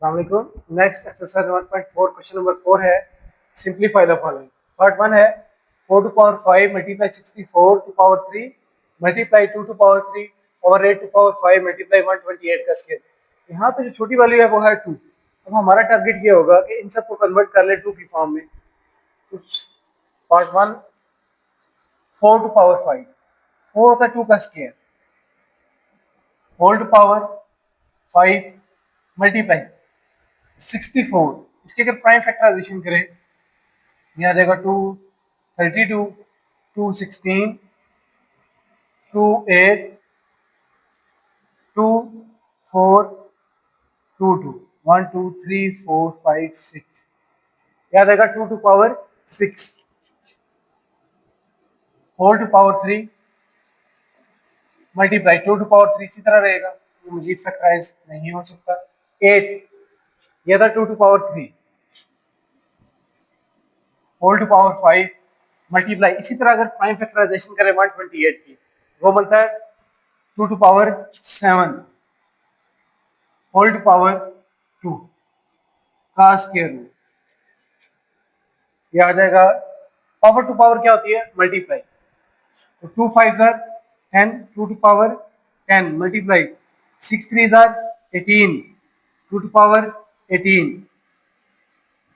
अस्सलामुअलैकुम। Next exercise 1.4 question number 4 है simplify the following. Part 1 है 4 to power 5 multiply 64 to power 3 multiply 2 to power 3 और 8 to power 5 multiply 128 का scale. यहाँ पे जो छोटी वैल्यू है वो है 2। अब हमारा टारगेट ये होगा कि इन सबको कन्वर्ट कर ले 2 की फॉर्म में। तो पार्ट 1 4 टू पावर 5, 4 होता है 2 का square, whole to power 5 multiply 64। इसके अगर प्राइम फैक्टराइजेशन करें यहाँ आ जाएगा 2 32 2 16 2 8 2 4 2 2 1 2 3 4 5 6 याद आएगा 2 to power 6 4 to power 3 multiply 2 to power 3 इसी तरह रहेगा, ये मजीद फैक्टराइज नहीं हो सकता। 8 यह था 2 to power 3 whole to power 5 multiply इसी तरह अगर प्राइम फैक्टराइजेशन करें 128 की वो बनता है 2 to power 7 whole to power 2 का स्क्वायर रूट। ये आ जाएगा पावर टू पावर क्या होती है मल्टीप्लाई, तो 2 5 जार 10 2 टू पावर 10 मल्टीप्लाई 6 3 जार 18 2 to power 18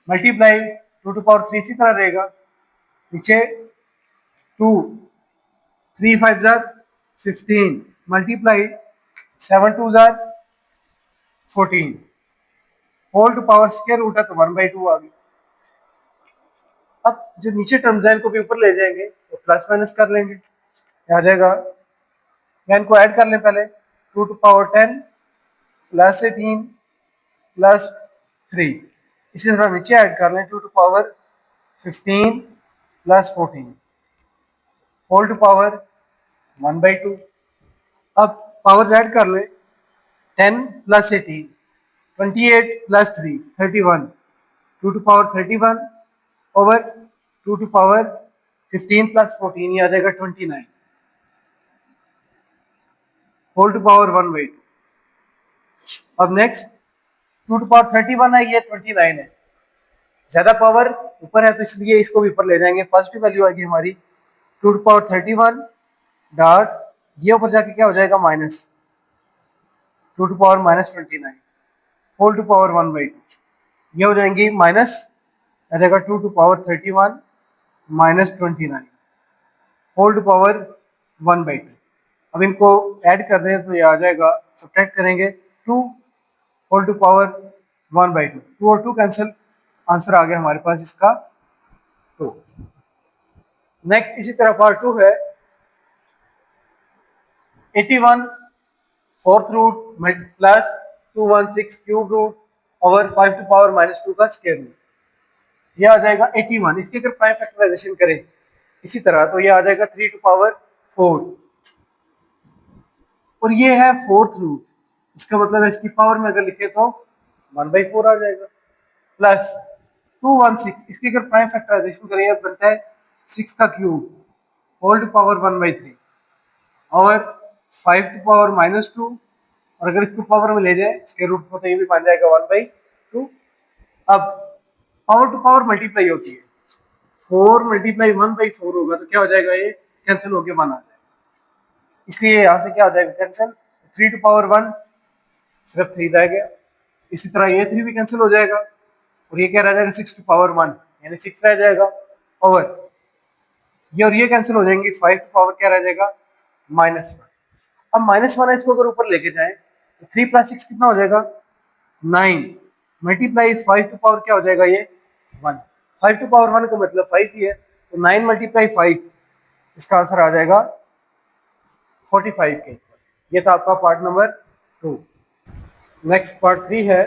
multiply 2 to power 3 इसी तरह रहेगा नीचे 2 3 5 जार 15 मल्टीप्लाई 7 2 जार 14 whole to power square root है तो 1/2 आ गई। अब जो नीचे टर्म्स हैं इनको भी ऊपर ले जाएंगे तो प्लस माइनस कर लेंगे, आ जाएगा इनको ऐड कर लें पहले 2 टू पावर 10 प्लस 18 प्लस 3 इसी तरह नीचे ऐड कर लें 2 to power 15 plus 14 whole to power 1/2। अब पावर्स ऐड कर लें 10 plus 18 28 plus 3 31 2 to power 31 over 2 to power 15 plus 14 ये आ जाएगा 29 होल टू पावर 1/2। अब नेक्स्ट 2 टू पावर 31 है, ये 29 है, ज्यादा पावर ऊपर है तो इसलिए इसको भी ऊपर ले जाएंगे, पॉजिटिव वैल्यू आएगी हमारी 2 टू पावर 31 डॉट ये ऊपर जाके क्या हो जाएगा minus 2 to power minus 29 whole to power 1/2। ये हो जाएंगी माइनस आ जाएगा 2 to power 31 minus 29 whole to power 1/2। अब इनको ऐड कर रहे हैं तो ये आ जाएगा, सब्ट्रैक्ट करेंगे 2 होल टू पावर 1/2, 2 और 2 कैंसिल, आंसर आ गया हमारे पास इसका 2। नेक्स्ट इसी तरह पार्ट 2 है 81 fourth root plus 216 cube root over 5 to power minus 2 का स्क्वायर रूट। यह आ जाएगा 81, इसकी अगर प्राइम फैक्टराइजेशन करें इसी तरह तो यह आ जाएगा 3 टू पावर 4 और ये है फोर्थ रूट, इसका मतलब है इसकी पावर में अगर लिखे तो 1/4 आ जाएगा प्लस 216 इसकी अगर प्राइम फैक्टराइजेशन करें बनता है 6 का क्यूब होल टू पावर 1/3 और 5 टू पावर माइनस 2 और अगर इसको पावर में ले जाए स्क्वायर रूट को तो ये भी बन जाएगा 1/2। अब पावर टू पावर मल्टीप्लाई होती है, 4 मल्टीप्लाई 1/4 होगा तो क्या हो जाएगा, ये कैंसिल होके 1 आ जाएगा, इसलिए यहाँ से क्या हो जाएगा कैंसिल, 3 टू पावर 1 सिर्फ 3 रह गया, इसी तरह ये 3 भी कैंसिल हो जाएगा और ये क्या रह जाएगा 6 टू पावर 1 यानी 6 रह जाएगा ओवर ये और ये कैंसिल हो जाएंगे, 5 टू पावर क्या रह जाएगा -1। अब -1 है, इसको अगर ऊपर लेके जाएं तो 3 प्लस 6 कितना हो जाएगा 9 मल्टीप्लाई 5 टू पावर क्या हो जाएगा ये 1, 5 टू पावर 1 का मतलब 5 ही है तो 9 मल्टीप्लाई 5 इसका आंसर आ जाएगा 45 के ऊपर। ये था आपका पार्ट नंबर 2। नेक्स्ट पार्ट 3 है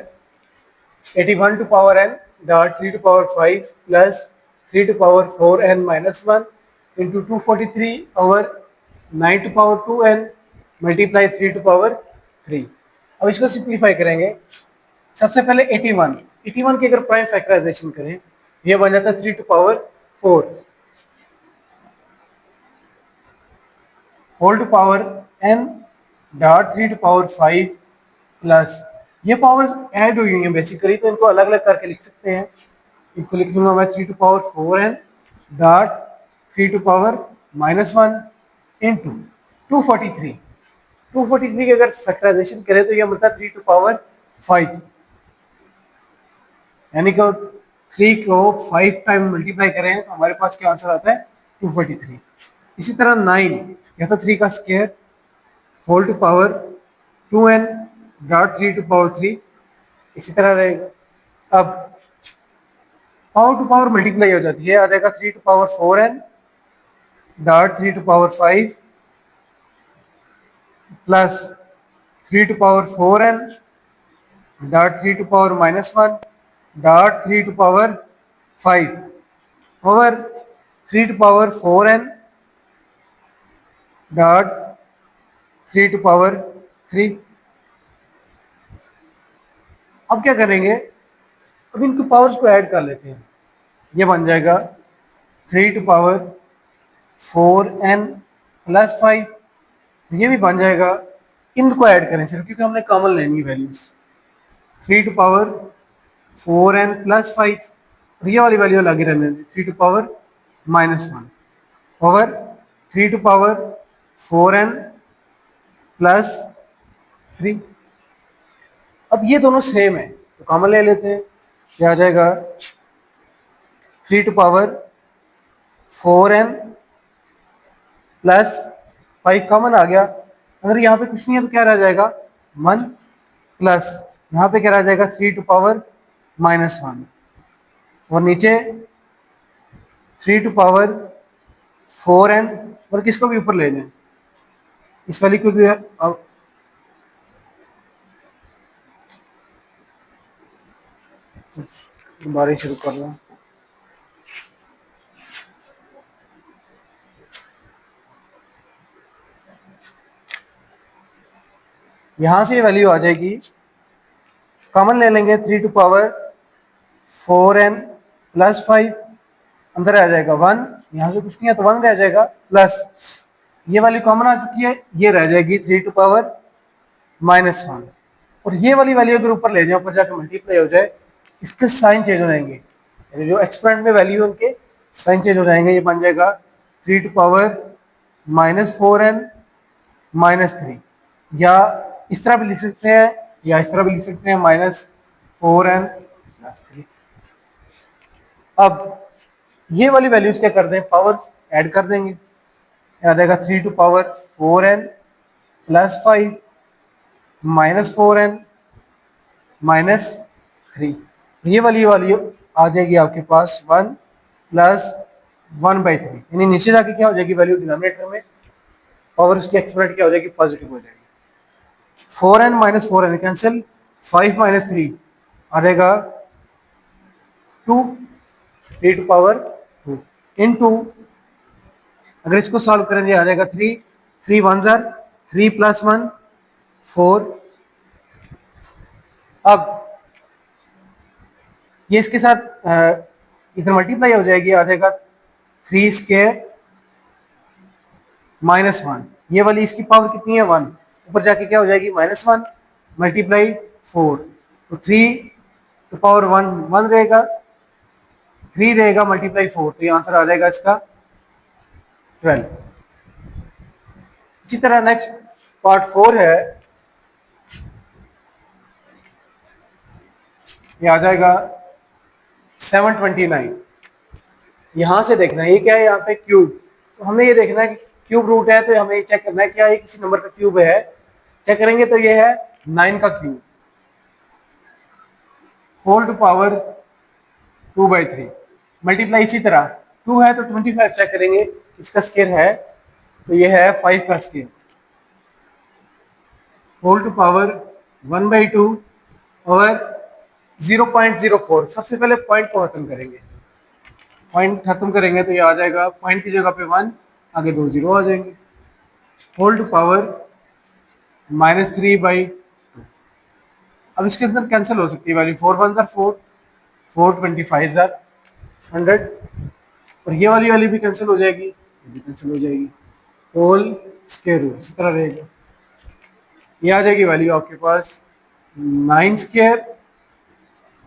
81 to power n dot 3 to power 5 plus 3 to power 4n minus 1 into 243 over 9 to power 2n multiply 3 to power 3। अब इसको सिंप्लीफाई करेंगे, सबसे पहले 81 की अगर प्राइम फैक्टराइजेशन करें ये बन जाता है 3 to power 4 whole to power n dot 3 to power 5 plus ये पावर्स ऐड हुई हुई हैं बेसिकली, तो इनको अलग अलग करके लिख सकते हैं। इनको लिख लूंगा मैं 3⁴n डॉट 3⁻⁻1 इंटू 243। 243 की अगर फैक्टराइजेशन करें तो यह मिलता है 3⁵, यानी कि 3 को 5 टाइम मल्टीप्लाई करें तो हमारे पास क्या आंसर आता है 243। इसी तरह 9 या तो 3 का square whole to power 2n dot 3⁵, इसी तरह रहेगा। अब पावर टू पावर मल्टीप्लाई हो जाती है, आ जाएगा 3⁴n dot 3⁵ plus 3⁴n dot 3⁻⁻1 dot 3⁵ over 3⁴n dot 3⁵। अब क्या करेंगे, अब इनके पावर्स को ऐड कर लेते हैं। ये बन जाएगा 3⁴n प्लस 5, ये भी बन जाएगा। इनको ऐड करें सिर्फ क्योंकि हमने कॉमन लेनी वैल्यूज। 3⁴n प्लस 5 और ये वाली वैल्यू लगी रहने दें 3⁻⁻1 ओवर 3⁴n प्लस 3। अब ये दोनों सेम है तो कॉमन ले लेते हैं। क्या आ जाएगा 3⁴n प्लस 5 कॉमन आ गया। अगर यहाँ पे कुछ नहीं है तो क्या रह जाएगा 1 प्लस यहाँ पे क्या रह जाएगा 3⁻⁻1 और नीचे 3⁴n और किसको भी ऊपर ले जाए इस वैल्यू को भी। अब दोबारा शुरू कर रहा हूँ। यहां से वैल्यू आ जाएगी, कॉमन ले लेंगे 3⁴n प्लस 5, अंदर आ जाएगा 1, यहां से कुछ नहीं है तो 1 रह जाएगा, प्लस ये वैल्यू कॉमन आ चुकी है, ये रह जाएगी 3⁻⁻1 और ये वाली वैल्यू अगर ऊपर ले जाए, ऊपर जाकर मल्टीप्लाई हो जाए, इसके साइन चेंज हो जाएंगे, यानी जो एक्सपेरेंट में वैल्यू उनके साइन चेंज हो जाएंगे। ये बन जाएगा 3⁻⁻4n माइनस 3, या इस तरह भी लिख सकते हैं या इस तरह भी लिख सकते हैं -4n प्लस 3। अब ये वाली वैल्यूज क्या कर दें, पावर्स ऐड कर देंगे। आ जाएगा 3⁴n प्लस 5 -4n माइनस 3। ये वाली वैल्यू आ जाएगी आपके पास 1 प्लस 1/3, यानी नीचे जाके क्या हो जाएगी वैल्यू डिनोमिनेटर में और उसकी एक्सपोनेंट क्या हो जाएगी पॉजिटिव हो जाएगी। 4n minus 4n cancel, 5 minus 3 आ जाएगा 2 3⁴ इनटू, अगर इसको सॉल्व करेंगे आ जाएगा 3 3 1 जार 3 प्लस 1 4। अब ये इसके साथ इधर मल्टीप्लाई हो जाएगी, आ जाएगा 3 स्क्वायर -1, ये वाली इसकी पावर कितनी है 1, ऊपर जाके क्या हो जाएगी -1 मल्टीप्लाई 4, तो 3⁴1 1 रहेगा, 3 रहेगा मल्टीप्लाई 4, तो ये आंसर आ जाएगा इसका 12। इसी तरह नेक्स्ट पार्ट 4 है, ये आ जाएगा 729। यहां से देखना है ये क्या है, यहाँ पे क्यूब, तो हमें ये देखना है कि क्यूब रूट है तो हमें चेक करना है क्या ये किसी नंबर का क्यूब है। चेक करेंगे तो ये है 9 का cube whole to power 2/3 multiply. इसी तरह 2 है तो 25 चेक करेंगे इसका स्क्वायर है तो ये है 5 का स्क्वायर होल टू पावर 1/2 और 0.04। सबसे पहले पॉइंट को खत्म करेंगे, पॉइंट खत्म करेंगे तो ये आ जाएगा पॉइंट की जगह पे 1, आगे 2 0 आ जाएंगे, होल टू पावर -3/2। अब इसके अंदर कैंसिल हो सकती है वैल्यू, 4 1 जार 4 4 25 जार 100 और ये वाली वैल्यू भी कैंसिल हो जाएगी, ये भी कैंसिल हो जाएगी, होल स्क्वायर रूट इसी तरह रहेगा। ये आ जाएगी वैल्यू आपके पास 9 स्क्वायर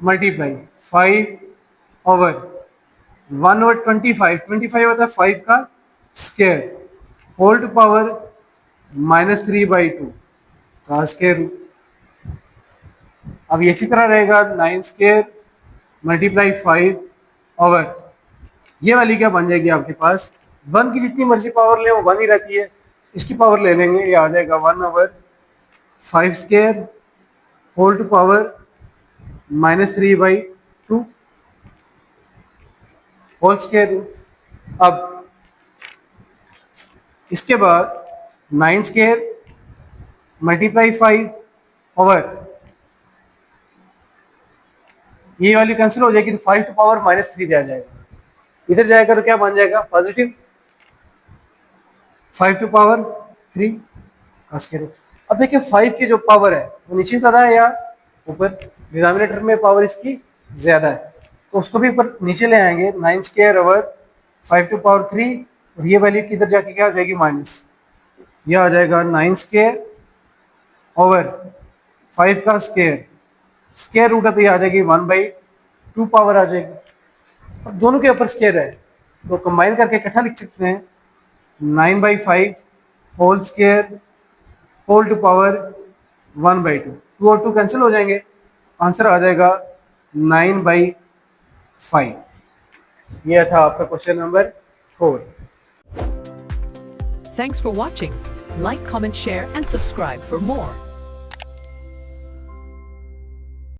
मल्टीप्लाई 5 ओवर 1 ओवर 25, 25 होता है 5 का स्क्वायर होल टू पावर -3/2 का स्क्वायर रूट। अब ये इसी तरह रहेगा 9 स्क्वायर मल्टीप्लाई 5 ओवर ये वाली क्या बन जाएगी आपके पास 1 की जितनी मर्जी पावर ले वो 1 ही रहती है, इसकी पावर ले लेंगे, ये आ जाएगा 1 over 5 square whole to power -3/2 whole square root. अब इसके बाद 9 स्क्वायर मल्टीप्लाई 5 ओवर ये वाली कैंसिल हो जाएगी तो 5 टू पावर -3 आ जाएगा, इधर जाएगा तो क्या बन जाएगा पॉजिटिव 5 टू पावर 3 का स्क्वायर रूट। अब देखिए 5 की जो पावर है वो नीचे ज़्यादा है या ऊपर, डिनोमिनेटर में पावर इसकी ज़्यादा है तो उसको भी ऊपर नीचे ले आएंगे 9 स्क्वायर ओवर 5 टू पावर 3 और ये वैल्यू किधर जाके क्या आ जाएगी माइनस, यह आ जाएगा 9 स्क्वायर ओवर 5 का स्क्वायर रूट है तो ये आ जाएगी 1/2 पावर आ जाएगी। अब दोनों के ऊपर स्क्वायर है तो कंबाइन करके इकट्ठा लिख सकते हैं 9/5 whole square whole to power 1/2, 2 और 2 कैंसिल हो जाएंगे, आंसर आ जाएगा 9/5। यह था आपका question number 4। Thanks for watching. Like, comment, share and subscribe for more.